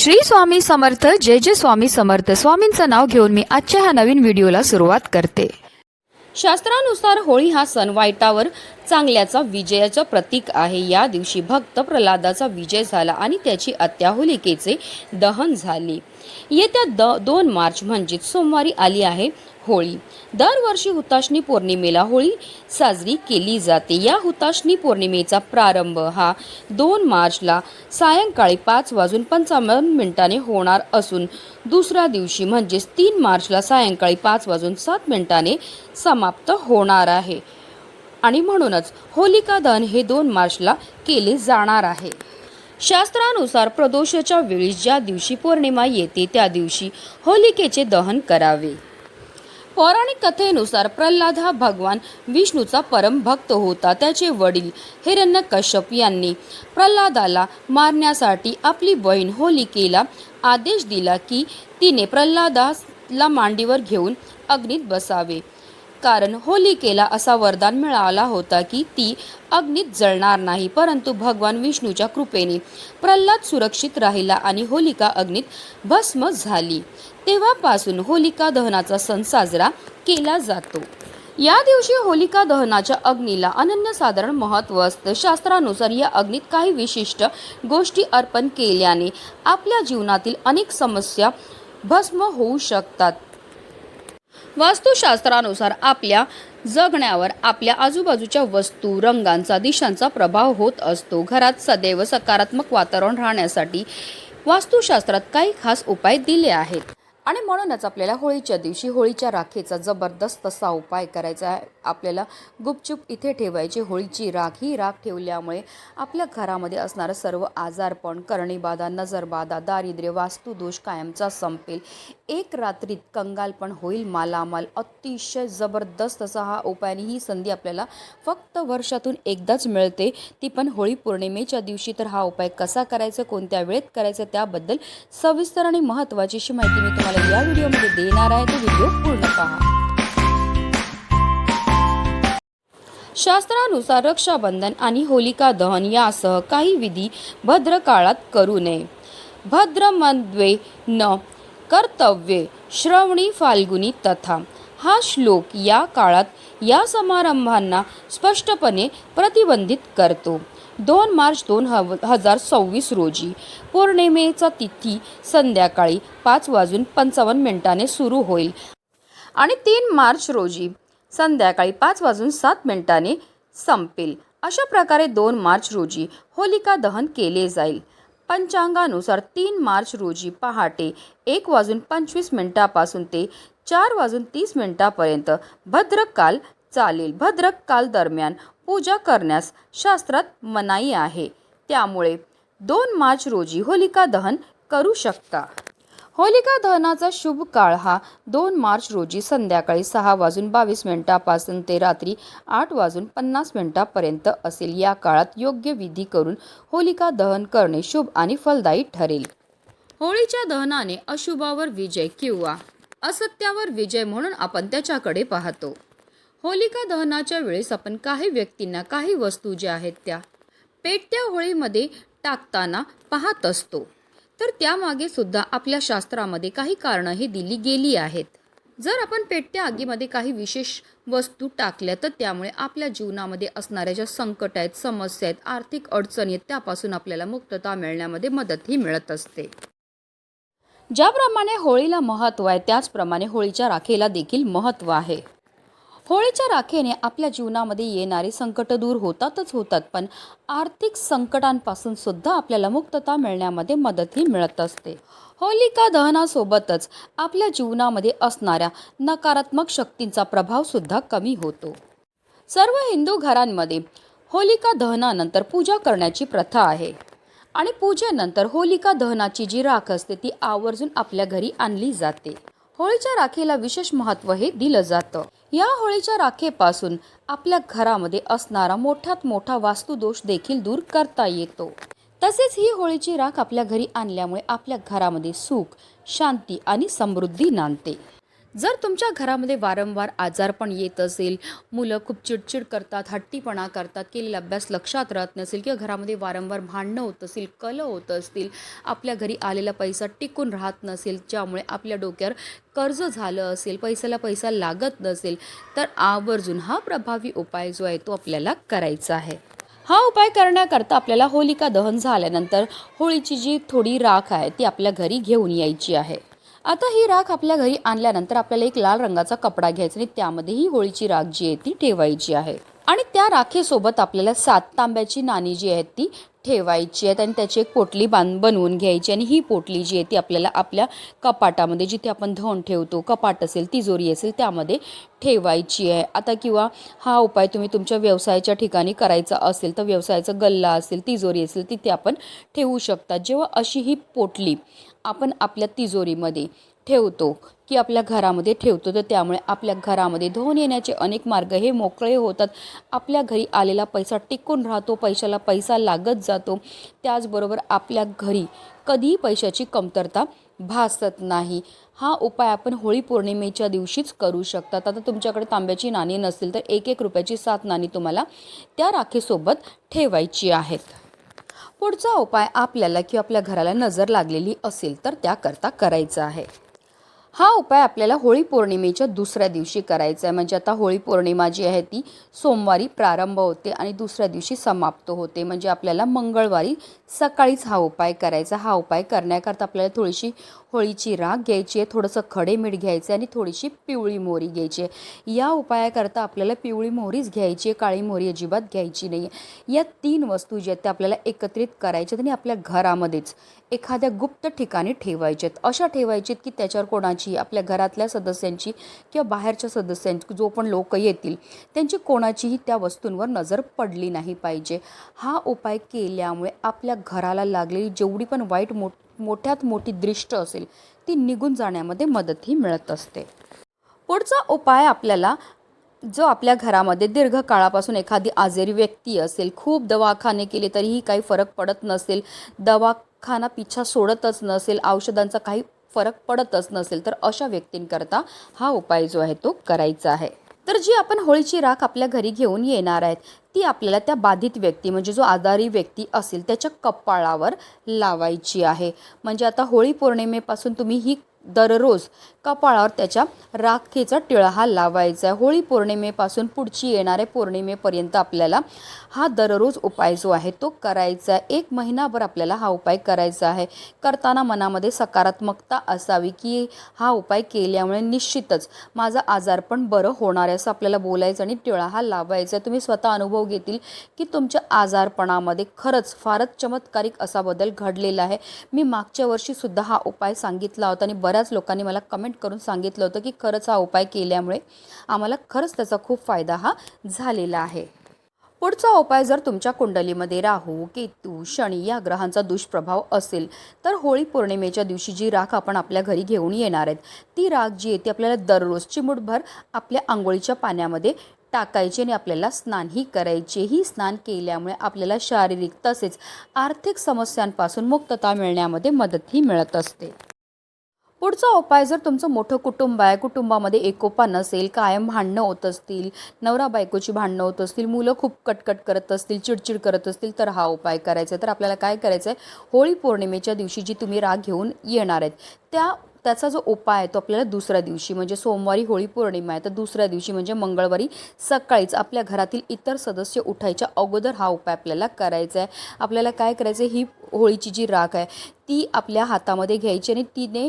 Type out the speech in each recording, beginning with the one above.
श्री स्वामी समर्थ जय जय स्वामी समर्थ स्वामींचं नाव घेऊन मी आजच्या ह्या नवीन व्हिडिओला सुरुवात करते। शास्त्रानुसार होळी हा सण वाईटावर चांगल्याचा विजयाचं प्रतीक आहे। या दिवशी भक्त प्रल्हादाचा विजय झाला आणि त्याची आत्या होलिकेचे दहन झाले। येत्या 2 मार्च म्हणजे सोमवारी आली आहे होळी। दरवर्षी हुताशनी पौर्णिमेला होळी साजरी केली जाते। या हुताशनी पौर्णिमेचा प्रारंभ हा 2 मार्चला सायंकाळी 5:55 होणार असून दुसऱ्या दिवशी म्हणजे 3 मार्चला सायंकाळी 5:07 समाप्त होणार आहे आणि म्हणूनच होलिका दहन हे 2 मार्चला केले जाणार आहे। शास्त्रानुसार प्रदोषाच्या वेळी ज्या दिवशी पौर्णिमा येते त्या दिवशी होलिकेचे दहन करावे। पौराणिक कथेनुसार प्रल्हाद हा भगवान विष्णूचा परम भक्त होता। त्याचे वडील हिरण्यकश्यप यांनी प्रल्हादाला मारण्यासाठी आपली बहीण होलिकेला आदेश दिला की तिने प्रल्हादाला मांडीवर घेऊन अग्नीत बसावे, कारण होलिकेला असा वरदान मिळाला होता की ती अग्नीत जळणार नाही। परंतु भगवान विष्णूच्या कृपेने प्रल्हाद सुरक्षित राहिला आणि होलिका अग्नीत भस्म झाली। तेव्हापासून होलिका दहनाचा सण साजरा केला जातो। या दिवशी होलिका दहनाच्या अग्नीला अनन्यसाधारण महत्त्व असतं। शास्त्रानुसार या अग्नीत काही विशिष्ट गोष्टी अर्पण केल्याने आपल्या जीवनातील अनेक समस्या भस्म होऊ शकतात। वास्तुशास्त्रानुसार आपल्या जगण्यावर आपल्या आजूबाजूच्या वस्तू, रंगांचा, दिशांचा प्रभाव होत असतो। घरात सदैव सकारात्मक वातावरण राहण्यासाठी वास्तुशास्त्रात काही खास उपाय दिले आहेत आणि म्हणूनच आपल्याला होळीच्या दिवशी होळीच्या राखेचा जबरदस्त असा उपाय करायचा आहे। आपल्याला गुपचूप इथे ठेवायची होळीची राख। ही राख ठेवल्यामुळे आपल्या घरामध्ये असणारं सर्व आजारपण, करणीबाधा, नजरबाधा, दारिद्र्य, वास्तुदोष कायमचा संपेल। एक रात्रीत कंगालपण होईल मालामाल। अतिशय जबरदस्त असा हा उपाय आणि ही संधी आपल्याला फक्त वर्षातून एकदाच मिळते, ती पण होळी पौर्णिमेच्या दिवशी। तर हा उपाय कसा करायचा, कोणत्या वेळेत करायचा त्याबद्दल सविस्तर आणि महत्त्वाची अशी माहिती मी तुम्हाला या व्हिडिओमध्ये देणार आहे, तो व्हिडिओ पूर्ण पहा। शास्त्रानुसार रक्षाबंधन आणि होलिका दहन यासह काही विधी भद्र काळात करू नये। भद्रमध्ये न कर्तव्ये श्रवणी फाल्गुनी तथा हा श्लोक या काळात या समारंभांना स्पष्टपणे प्रतिबंधित करतो। 2 मार्च 2026 रोजी पौर्णिमेचा तिथी संध्याकाळी 5:55 सुरू होईल आणि 3 मार्च रोजी संध्याकाळी 5:07 संपेल। अशा प्रकारे 2 मार्च रोजी होलिका दहन केले जाईल। पंचांगानुसार 3 मार्च रोजी पहाटे 1:25 पासून ते 4:30 पर्यंत भद्रकाल चालेल। भद्रकाल दरम्यान पूजा करण्यास शास्त्रात मनाई आहे, त्यामुळे 2 मार्च रोजी होलिका दहन करू शकता। होलिका दहनाचा शुभ काळ हा 2 मार्च रोजी संध्याकाळी 6:22 पासून ते रात्री 8:50 पर्यंत असेल। या काळात योग्य विधी करून होलिका दहन करणे शुभ आणि फलदायी ठरेल। होळीच्या दहनाने अशुभावर विजय किंवा असत्यावर विजय म्हणून आपण त्याच्याकडे पाहतो। होलिका दहनाच्या वेळेस आपण काही व्यक्तींना काही वस्तू ज्या आहेत त्या पेटत्या होळीमध्ये टाकताना पाहत असतो, तर त्यामागे सुद्धा आपल्या शास्त्रामध्ये काही कारणं ही दिली गेली आहेत। जर आपण पेटत्या आगीमध्ये काही विशेष वस्तू टाकल्या तर त्यामुळे आपल्या जीवनामध्ये असणाऱ्या ज्या संकट आहेत, समस्या आहेत, आर्थिक अडचणी आहेत, त्यापासून आपल्याला मुक्तता मिळण्यामध्ये मदतही मिळत असते। ज्याप्रमाणे होळीला महत्त्व आहे त्याचप्रमाणे होळीच्या राखेला देखील महत्त्व आहे। होळीच्या राखेने आपल्या जीवनामध्ये येणारे संकट दूर होतातच होतात, पण आर्थिक संकटांपासून सुद्धा आपल्याला मुक्तता मिळण्यामध्ये मदतही मिळत असते। होलिका दहनासोबतच आपल्या जीवनामध्ये असणाऱ्या नकारात्मक शक्तींचा प्रभाव सुद्धा कमी होतो। सर्व हिंदू घरांमध्ये होलिका दहनानंतर पूजा करण्याची प्रथा आहे आणि पूजेनंतर होलिका दहनाची जी राख असते ती आवर्जून आपल्या घरी आणली जाते। होळीच्या राखेला विशेष महत्त्व हे दिलं जातं। या होळीच्या राखेपासून आपल्या घरामध्ये असणारा मोठ्यात मोठा वास्तुदोष देखील दूर करता येतो। तसेच ही होळीची राख आपल्या घरी आणल्यामुळे आपल्या घरामध्ये सुख, शांती आणि समृद्धी नांदते। जर तुमच्या घरामध्ये वारंवार आजारपण येत असेल, मुलं खूप चिडचिड करतात, हट्टीपणा करतात, केलेला अभ्यास लक्षात राहत नसेल किंवा घरामध्ये वारंवार भांडणं होत असतील, कलह होत असतील, आपल्या घरी आलेला पैसा टिकून राहत नसेल, ज्यामुळे आपल्या डोक्यावर कर्ज झालं असेल, पैशाला पैसा लागत नसेल, तर आवर्जून हा प्रभावी उपाय जो आहे तो आपल्याला करायचा आहे. हा उपाय करण्याकरता आपल्याला होलिका दहन झाल्यानंतर होळीची जी थोडी राख आहे ती आपल्या घरी घेऊन यायची आहे. आता ही राख आपल्या घरी आणल्यानंतर आपल्याला एक लाल रंगाचा कपडा घ्यायचा आणि त्यामध्ये ही होळीची राख जी आहे ती ठेवायची आहे. आणि त्या राखेसोबत आपल्याला 7 तांब्याची नाणी जी आहेत ती ठेवायची आहेत आणि त्याची एक पोटली बनवून घ्यायची आणि ही पोटली जी आहे ती आपल्याला आपल्या कपाटामध्ये, जिथे आपण धन ठेवतो, कपाट असेल, तिजोरी असेल, त्यामध्ये ठेवायची आहे. आता किंवा हा उपाय तुम्ही तुमच्या व्यवसायाच्या ठिकाणी करायचा असेल तर व्यवसायाचा गल्ला असेल, तिजोरी असेल, तिथे आपण ठेवू शकता. जेव्हा अशी ही पोटली आपण आपल्या तिजोरीमध्ये ठेवतो की आपल्या घरामध्ये ठेवतो, तर त्यामुळे आपल्या घरामध्ये धन येण्याचे अनेक मार्ग हे मोकळे होतात. आपल्या घरी आलेला पैसा टिकून राहतो, पैशाला पैसा लागत जातो. त्याचबरोबर आपल्या घरी कधीही पैशाची कमतरता भासत नाही. हा उपाय आपण होळी पौर्णिमेच्या दिवशीच करू शकतात. आता तुमच्याकडे तांब्याची नाणी नसतील तर 1-1 रुपयाची 7 नाणी तुम्हाला त्या राखेसोबत ठेवायची आहेत. पुढचा उपाय आपल्याला किंवा आपल्या घराला नजर लागलेली असेल तर त्याकरता करायचा आहे. हा उपाय आपल्याला होळी पौर्णिमेच्या दुसऱ्या दिवशी करायचा आहे. म्हणजे आता होळी पौर्णिमा जी आहे ती सोमवारी प्रारंभ होते आणि दुसऱ्या दिवशी समाप्त होते. म्हणजे आपल्याला मंगळवारी सकाळीच हा उपाय करायचा. हा उपाय करण्याकरता आपल्याला थोडीशी होळीची राख घ्यायची आहे, थोडंसं खडे मीठ घ्यायचं आहे आणि थोडीशी पिवळी मोहरी घ्यायची आहे. या उपायाकरता आपल्याला पिवळी मोहरीच घ्यायची आहे, काळी मोहरी अजिबात घ्यायची नाही आहे. या 3 वस्तू ज्या आहेत त्या आपल्याला एकत्रित करायच्यात आणि आपल्या घरामध्येच एखाद्या गुप्त ठिकाणी ठेवायचे आहेत. अशा ठेवायचे की त्याच्यावर कोणाची, आपल्या घरातल्या सदस्यांची किंवा बाहेरच्या सदस्यांची, जो पण लोक येतील त्यांची कोणाचीही त्या वस्तूंवर नजर पडली नाही पाहिजे. हा उपाय केल्यामुळे आपल्या घराला लागलेली जेवढी पण वाईट मोठ्यात मोठी दृष्ट असेल ती निघून जाण्यामध्ये मदतही मिळत असते. पुढचा उपाय आपल्याला, जो आपल्या घरामध्ये दीर्घकाळापासून एखादी आजारी व्यक्ती असेल, खूप दवाखाने केले तरीही काही फरक पडत नसेल, दवाखाना पिछा सोडतच नसेल, औषधांचा काही फरक पडतच नसेल, तर अशा व्यक्तींकरता हा उपाय जो आहे तो करायचा आहे. तर जी आपण होळीची राख आपल्या घरी घेऊन येणार आहेत ती आपल्याला त्या बाधित व्यक्ती, म्हणजे जो आजारी व्यक्ती असेल त्याच्या कपाळावर लावायची आहे. म्हणजे आता होळी पौर्णिमेपासून तुम्ही ही दररोज कपाळावर त्याच्या राखेचा टिळा हा लावायचा आहे. होळी पौर्णिमेपासून पुढची येणाऱ्या पौर्णिमेपर्यंत आपल्याला हा दररोज उपाय जो आहे तो करायचा आहे. 1 महिनाभर आपल्याला हा उपाय करायचा आहे. करताना मनामध्ये सकारात्मकता असावी की हा उपाय केल्यामुळे निश्चितच माझं आजारपण बरं होणार आहे, असं आपल्याला बोलायचं आणि टिळा हा लावायचा आहे. तुम्ही स्वतः अनुभव घेतील की तुमच्या आजारपणामध्ये खरंच फारच चमत्कारिक असा बदल घडलेला आहे. मी मागच्या वर्षीसुद्धा हा उपाय सांगितला होता आणि बऱ्याच लोकांनी मला कमेंट करून सांगितलं होतं की खरंच हा उपाय केल्यामुळे आम्हाला खरंच त्याचा खूप फायदा हा झालेला आहे. पुढचा उपाय, जर तुमच्या कुंडलीमध्ये राहू, केतू, शनी या ग्रहांचा दुष्प्रभाव असेल तर होळी पौर्णिमेच्या दिवशी जी राख आपण आपल्या घरी घेऊन येणार आहेत ती राख जी आहे ती आपल्याला दररोज चिमूटभर आपल्या आंघोळीच्या पाण्यामध्ये टाकायची आणि आपल्याला स्नानही करायचे. ही स्नान केल्यामुळे आपल्याला शारीरिक तसेच आर्थिक समस्यांपासून मुक्तता मिळण्यामध्ये मदतही मिळत असते. पुढचा उपाय, जर तुमचं मोठं कुटुंब आहे, कुटुंबामध्ये एकोपा नसेल, कायम भांडणं होत असतील, नवरा बायकोची भांडणं होत असतील, मुलं खूप कटकट करत असतील, चिडचिड करत असतील, तर हा उपाय करायचा आहे. तर आपल्याला काय करायचं आहे, होळी पौर्णिमेच्या दिवशी जी तुम्ही राख घेऊन येणार आहेत त्याचा जो उपाय आहे तो आपल्याला दुसऱ्या दिवशी, म्हणजे सोमवारी होळी पौर्णिमा आहे तर दुसऱ्या दिवशी म्हणजे मंगळवारी सकाळीच आपल्या घरातील इतर सदस्य उठायच्या अगोदर हा उपाय आपल्याला करायचा आहे. आपल्याला काय करायचं आहे, ही होळीची जी राख आहे ती आपल्या हातामध्ये घ्यायची आणि तिने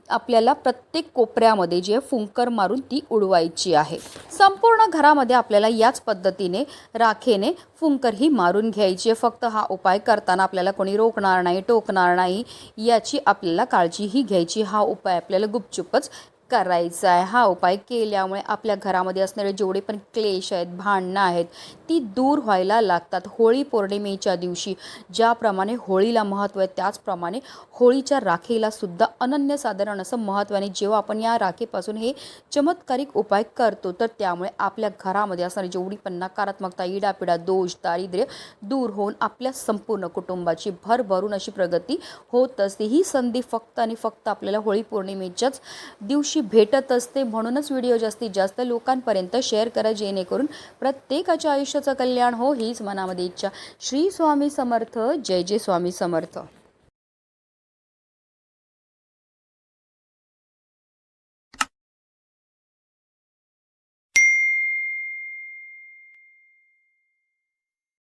आपल्याला प्रत्येक कोपऱ्यामध्ये जे फुंकर मारून ती उडवायची आहे. संपूर्ण घरामध्ये आपल्याला याच पद्धतीने राखेने फुंकर ही मारून घ्यायची आहे. फक्त हा उपाय करताना आपल्याला कोणी रोखणार नाही, टोकणार नाही याची आपल्याला काळजीही घ्यायची. हा उपाय आपल्याला गुपचुपच करायचा आहे. हा उपाय केल्यामुळे आपल्या घरामध्ये असणारे जेवढे पण क्लेश आहेत, भांडणं आहेत, ती दूर व्हायला लागतात. होळी पौर्णिमेच्या दिवशी ज्याप्रमाणे होळीला महत्त्व आहे त्याचप्रमाणे होळीच्या राखेला सुद्धा अनन्यसाधारण असं महत्त्व आहे. जेव्हा आपण या राखेपासून हे चमत्कारिक उपाय करतो तर त्यामुळे आपल्या घरामध्ये असणारी जेवढी पण नकारात्मकता, इडापिडा, दोष, दारिद्र्य दूर होऊन आपल्या संपूर्ण कुटुंबाची भरभरून अशी प्रगती होत असते. ही संधी फक्त आणि फक्त आपल्याला होळी पौर्णिमेच्याच दिवशी भेटत असते. म्हणूनच व्हिडिओ जास्तीत जास्त लोकांपर्यंत शेअर करा, जेणेकरून प्रत्येकाच्या आयुष्याचं कल्याण हो, हीच मनामध्ये इच्छा. श्री स्वामी समर्थ. जय जय स्वामी समर्थ.